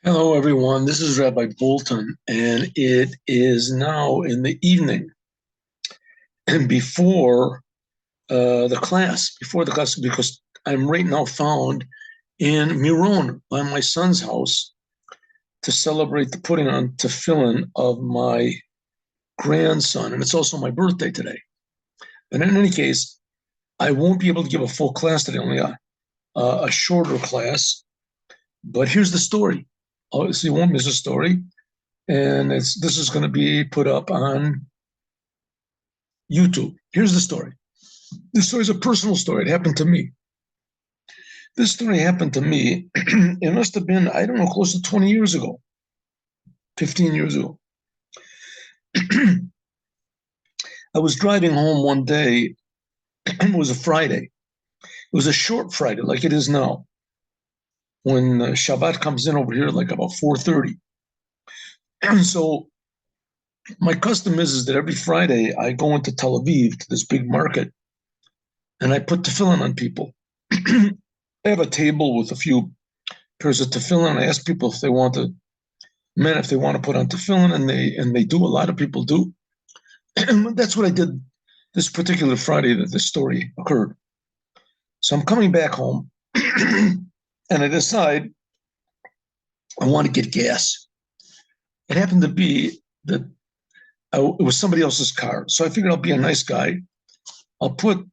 Hello, everyone. This is Rabbi Bolton, and it is now in the evening and before the class, because I'm right now found in Miron by my son's house to celebrate the putting on tefillin of my grandson, and it's also my birthday today. But in any case, I won't be able to give a full class today, only a shorter class. But here's the story. Oh, so you won't miss a story. And this is going to be put up on YouTube. Here's the story. This story is a personal story. It happened to me. This story happened to me. It must have been, I don't know, close to 20 years ago, 15 years ago. I was driving home one day. It was a Friday. It was a short Friday, like it is now, when Shabbat comes in over here, like about 4:30. So my custom is that every Friday I go into Tel Aviv to this big market and I put tefillin on people. I have a table with a few pairs of tefillin. I ask people if they want to put on tefillin, and they do. A lot of people do. And that's what I did this particular Friday that this story occurred. So I'm coming back home, and I decide I want to get gas. It happened to be that it was somebody else's car, so I figured I'll be a nice guy. I'll put,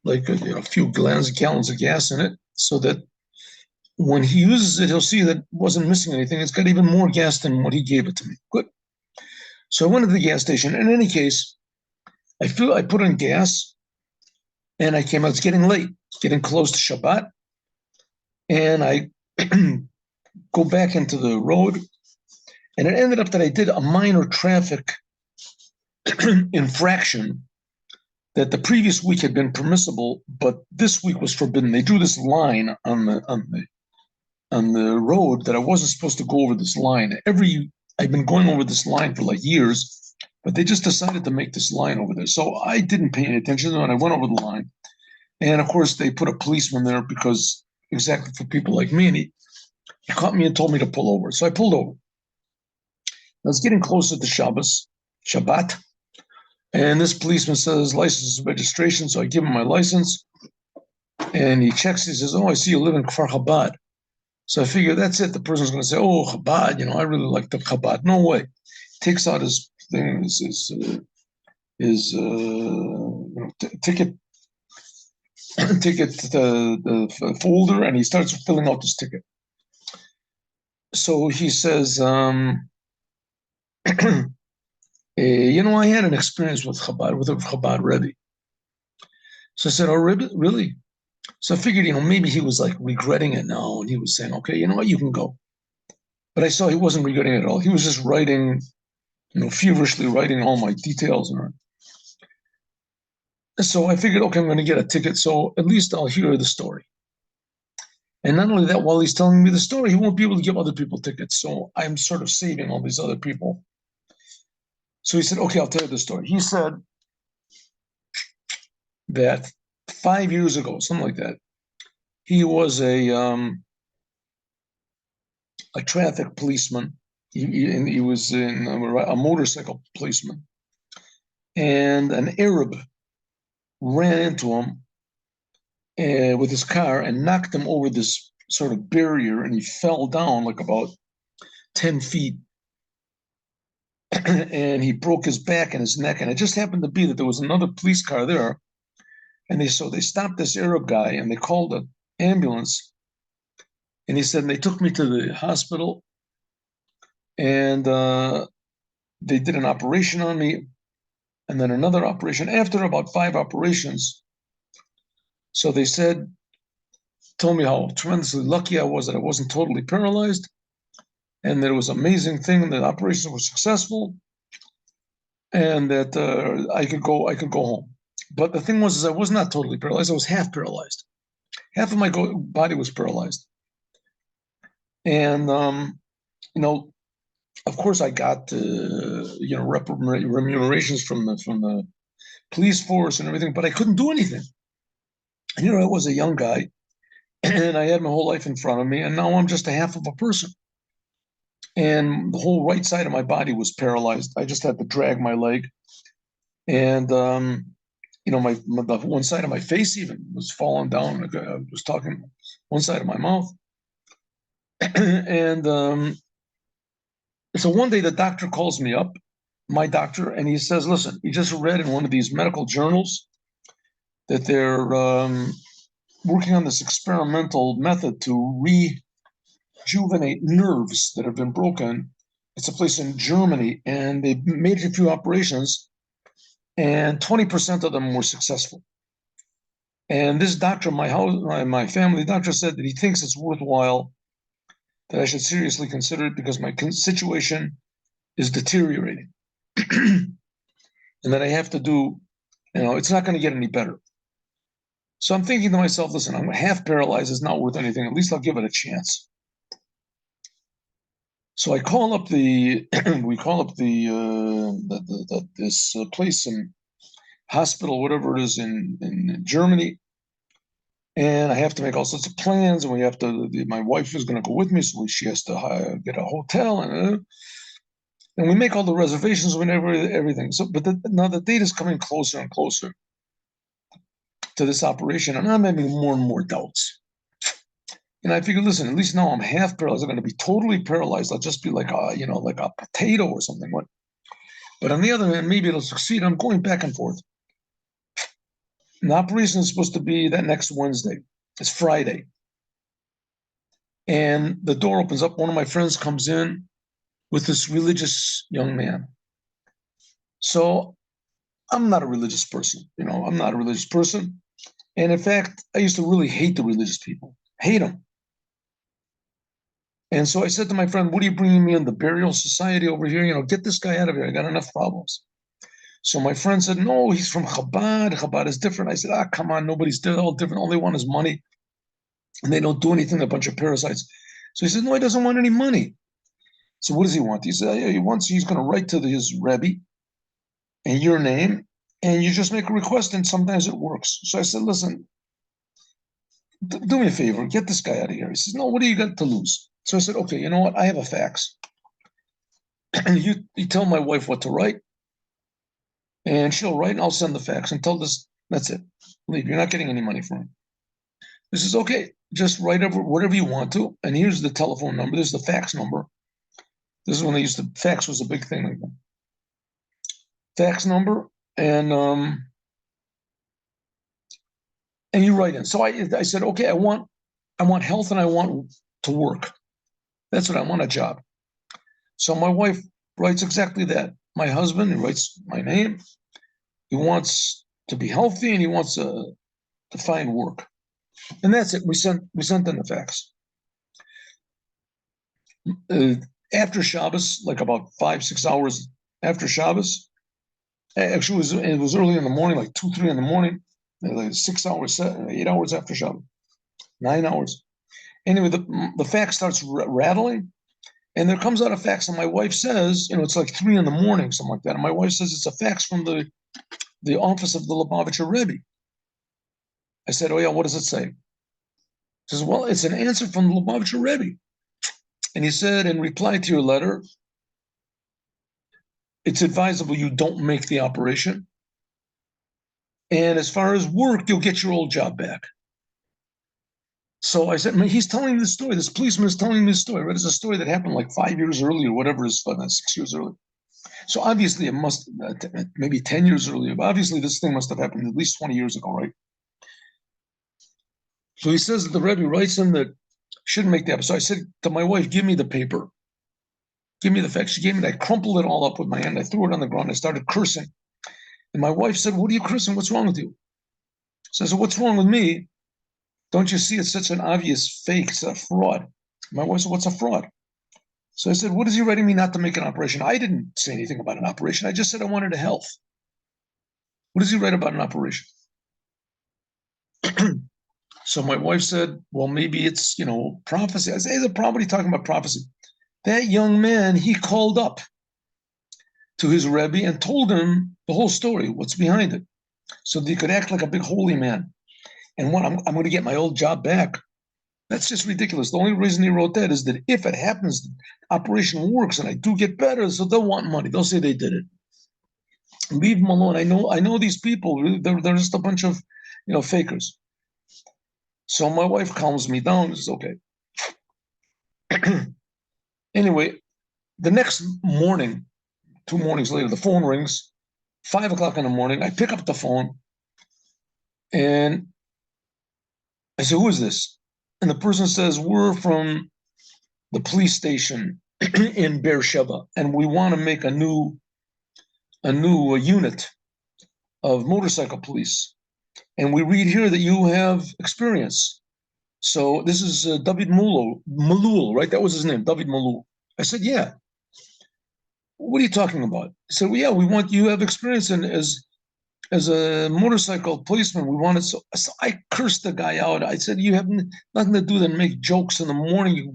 like a few gallons of gas in it, so that when he uses it, he'll see that it wasn't missing anything. It's got even more gas than what he gave it to me. Good. So I went to the gas station. In any case, I put in gas, and I came out. It's getting late. It's getting close to Shabbat, and I go back into the road, and it ended up that I did a minor traffic infraction that the previous week had been permissible, but this week was forbidden. They drew this line on the road that I wasn't supposed to go over this line. I've been going over this line for like years, but they just decided to make this line over there. So I didn't pay any attention to it, and I went over the line. And of course, they put a policeman there because exactly for people like me, and he caught me and told me to pull over. So I pulled over. I was getting closer to Shabbat, and this policeman says license and registration. So I give him my license, and he checks. He says, "Oh, I see you live in Kfar Chabad." So I figure that's it. The person's going to say, "Oh, Chabad, I really like the Chabad." No way. Takes out his thing, ticket, the folder, and he starts filling out this ticket. So he says, I had an experience with a Chabad Rebbe. So I said, "Oh, Rebbe, really?" So I figured, maybe he was like regretting it now, and he was saying, "Okay, you know what, you can go." But I saw he wasn't regretting it at all. He was just writing, feverishly writing all my details. And so I figured, okay, I'm going to get a ticket, so at least I'll hear the story. And not only that, while he's telling me the story, he won't be able to give other people tickets. So I'm sort of saving all these other people. So he said, okay, I'll tell you the story. He said that 5 years ago, something like that, he was a traffic policeman. He was in a motorcycle policeman. And an Arab ran into him with his car and knocked him over this sort of barrier, and he fell down like about 10 feet. And he broke his back and his neck. And it just happened to be that there was another police car there. And they stopped this Arab guy, and they called an ambulance. And he said, and they took me to the hospital, and they did an operation on me, and then another operation after about 5 operations. So they told me how tremendously lucky I was that I wasn't totally paralyzed, and that it was an amazing thing, and the operation was successful, and that I could go home. But the thing was, is I was not totally paralyzed. I was half paralyzed. Half of my body was paralyzed. And of course, I got remunerations from the police force and everything, but I couldn't do anything. And I was a young guy, and I had my whole life in front of me, and now I'm just a half of a person. and the whole right side of my body was paralyzed. I just had to drag my leg, and the one side of my face even was falling down. Like I was talking one side of my mouth, and so one day the doctor calls me up, my doctor, and he says, "Listen, he just read in one of these medical journals that they're working on this experimental method to rejuvenate nerves that have been broken. It's a place in Germany, and they made a few operations, and 20% of them were successful. And this doctor, my family doctor, said that he thinks it's worthwhile, that I should seriously consider it because my situation is deteriorating, and that I have to do, it's not going to get any better." So I'm thinking to myself, listen, I'm half paralyzed. It's not worth anything. At least I'll give it a chance. So I call up we call up this place in hospital, whatever it is in Germany. And I have to make all sorts of plans. And my wife is going to go with me. So she has to get a hotel. And we make all the reservations whenever everything. So, now the date is coming closer and closer to this operation. And I'm having more and more doubts. And I figured, listen, at least now I'm half paralyzed. I'm going to be totally paralyzed. I'll just be like a potato or something. But on the other hand, maybe it'll succeed. I'm going back and forth. And the operation is supposed to be that next Wednesday. It's Friday. And the door opens up. One of my friends comes in with this religious young man. So I'm not a religious person. I'm not a religious person. And in fact, I used to really hate the religious people. Hate them. And so I said to my friend, "What are you bringing me in the burial society over here? Get this guy out of here. I got enough problems." So my friend said, "No, he's from Chabad. Chabad is different." I said, "Come on, nobody's all different. All they want is money. And they don't do anything, a bunch of parasites." So he said, "No, he doesn't want any money." So what does he want? He said, "Yeah, he's going to write to his Rebbe and your name, and you just make a request, and sometimes it works." So I said, "Listen, do me a favor, get this guy out of here." He says, "No, what do you got to lose?" So I said, "Okay, you know what? I have a fax. you tell my wife what to write, and she'll write, and I'll send the fax and tell this, that's it. Leave. You're not getting any money from him." This is okay. Just write whatever you want to. And here's the telephone number. This is the fax number. This is when fax was a big thing like that. Fax number, and you write in. So I said, okay, I want health and I want to work. That's what I want, a job. So my wife writes exactly that. My husband, he writes my name. He wants to be healthy and he wants to find work. And that's it. We sent in the fax. After Shabbos, like about 5-6 hours after Shabbos, actually it was early in the morning, like 2-3 in the morning, like 6 hours, 8 hours after Shabbos, 9 hours. Anyway, the fax starts rattling, and there comes out a fax, and my wife says, it's like 3 in the morning, something like that. And my wife says it's a fax from the office of the Lubavitcher Rebbe. I said, "Oh yeah, what does it say?" She says, "Well, it's an answer from the Lubavitcher Rebbe." And he said, "In reply to your letter, it's advisable you don't make the operation. And as far as work, you'll get your old job back." So I said, he's telling this story. This policeman is telling this story. Right? It's a story that happened like 5 years earlier, whatever it is, 6 years earlier. So obviously it must, maybe 10 years earlier, but obviously this thing must have happened at least 20 years ago, right? So he says that the Rebbe writes him that shouldn't make the episode. So I said to my wife, "Give me the paper. Give me the fax." She gave me that. I crumpled it all up with my hand. I threw it on the ground. I started cursing. And my wife said, "What are you cursing? What's wrong with you?" So I said, "What's wrong with me? Don't you see it's such an obvious fake? It's a fraud." My wife said, "What's a fraud?" So I said, "What is he writing me not to make an operation?" I didn't say anything about an operation. I just said I wanted a health. What does he write about an operation? So my wife said, "Well, maybe it's, prophecy." I said, "Is it probably talking about prophecy?" That young man, he called up to his Rebbe and told him the whole story, what's behind it, so that he could act like a big holy man. And what I'm going to get my old job back. That's just ridiculous. The only reason he wrote that is that if it happens, the operation works and I do get better, so they'll want money. They'll say they did it. Leave them alone. I know these people. They're just a bunch of, fakers. So my wife calms me down. It's okay. Anyway, the next morning, 2 mornings later, the phone rings. 5 o'clock in the morning. I pick up the phone, and I say, "Who is this?" And the person says, "We're from the police station in Beersheba, and we want to make a new unit of motorcycle police. And we read here that you have experience. So this is David Malul, right? That was his name, David Malul." I said, "Yeah." "What are you talking about?" He said, "Well, yeah, we want you have experience as a motorcycle policeman. We wanted." So I cursed the guy out. I said, "You have nothing to do than make jokes in the morning. You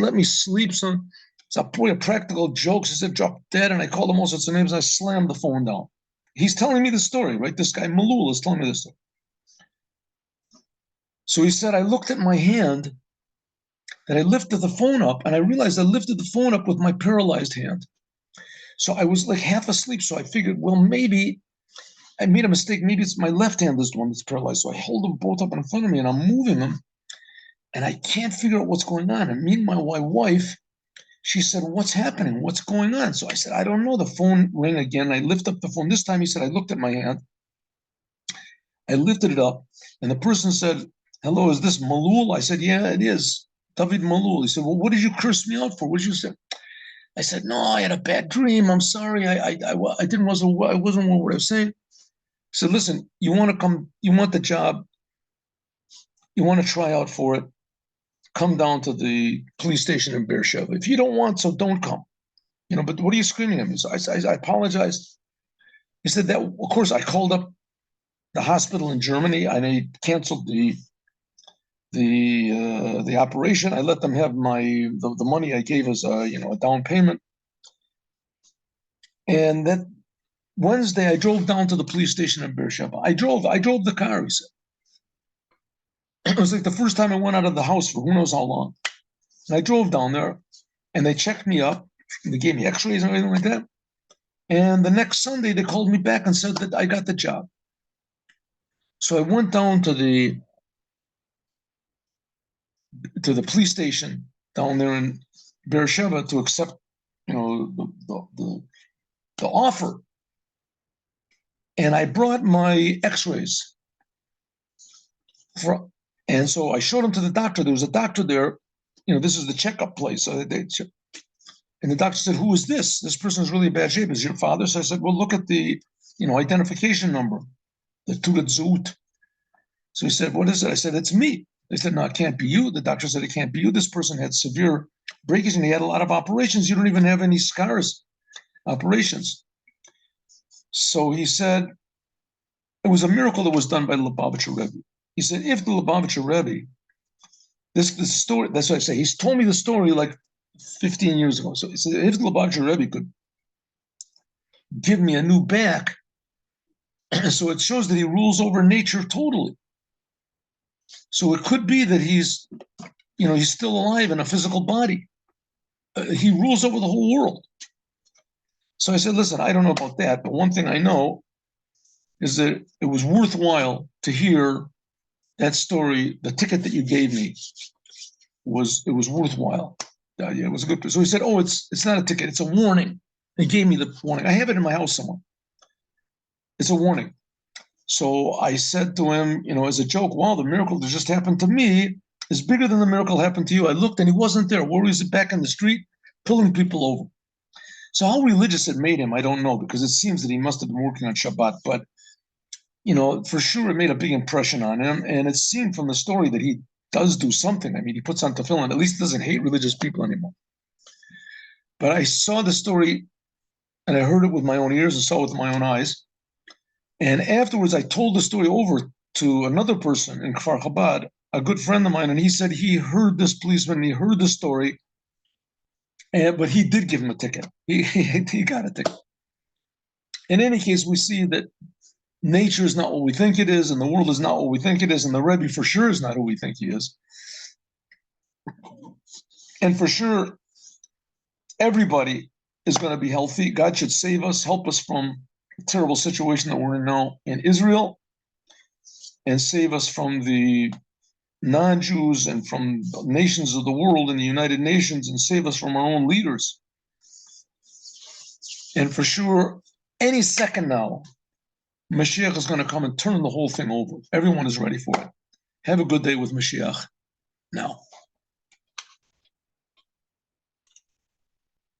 let me sleep." So it's a practical jokes. He said, "Drop dead." And I called him all sorts of names. And I slammed the phone down. He's telling me the story, right? This guy Malul is telling me this story. So he said, "I looked at my hand and I lifted the phone up, and I realized I lifted the phone up with my paralyzed hand. So I was like half asleep. So I figured, well, maybe I made a mistake. Maybe it's my left hand is the one that's paralyzed." So I hold them both up in front of me and I'm moving them, and I can't figure out what's going on. And meanwhile, my wife, she said, "What's happening? What's going on?" So I said, "I don't know." The phone rang again. I lift up the phone. This time he said, "I looked at my hand. I lifted it up, and the person said, 'Hello, is this Malul?' I said, 'Yeah, it is. David Malul.' He said, 'Well, what did you curse me out for? What did you say?' I said, 'No, I had a bad dream. I'm sorry. I wasn't aware what I was saying.' He said, 'Listen, you want to come, you want the job, you want to try out for it, come down to the police station in Beersheba. If you don't want, so don't come. But what are you screaming at me?' So I apologized. He said that, of course, I called up the hospital in Germany and they canceled the operation. I let them have the money I gave as a down payment. And that Wednesday, I drove down to the police station in Beersheba. I drove the car, he said. It was like the first time I went out of the house for who knows how long. And I drove down there, and they checked me up. They gave me x-rays and everything like that. And the next Sunday, they called me back and said that I got the job. So I went down to the police station down there in Beersheba to accept, the offer. And I brought my x-rays. And so I showed them to the doctor. There was a doctor there. This is the checkup place. So and the doctor said, "Who is this? This person is really in bad shape. Is your father?" So I said, "Well, look at the, identification number, the Tulat Zut." So he said, "What is it?" I said, "It's me." They said, "No, it can't be you." The doctor said, "It can't be you. This person had severe breakage and he had a lot of operations. You don't even have any scars, operations." So he said, it was a miracle that was done by the Lubavitcher Rebbe. He said, if the Lubavitcher Rebbe, this story, that's what I say, he's told me the story like 15 years ago. So he said, if the Lubavitcher Rebbe could give me a new back, so it shows that he rules over nature totally. So it could be that he's still alive in a physical body. He rules over the whole world. So I said, listen, I don't know about that, but one thing I know is that it was worthwhile to hear that story. The ticket that you gave me was worthwhile. Yeah, it was a good. So he said, "Oh, it's not a ticket; it's a warning." He gave me the warning. I have it in my house somewhere. It's a warning. So I said to him, as a joke, "Well, the miracle that just happened to me is bigger than the miracle happened to you." I looked and he wasn't there. Where was he? Back in the street, pulling people over. So how religious it made him, I don't know, because it seems that he must have been working on Shabbat. But for sure, it made a big impression on him, and it seemed from the story that he does do something. I mean, he puts on tefillin. At least he doesn't hate religious people anymore. But I saw the story, and I heard it with my own ears and saw it with my own eyes. And afterwards, I told the story over to another person in Kfar Chabad, a good friend of mine, and he said he heard this policeman, he heard the story, but he did give him a ticket. He got a ticket. In any case, we see that nature is not what we think it is, and the world is not what we think it is, and the Rebbe for sure is not who we think he is. And for sure, everybody is going to be healthy. God should save us, help us from the terrible situation that we're in now in Israel, and save us from the non-Jews and from nations of the world and the United Nations, and save us from our own leaders. And for sure, any second now, Mashiach is going to come and turn the whole thing over. Everyone is ready for it. Have a good day with Mashiach now.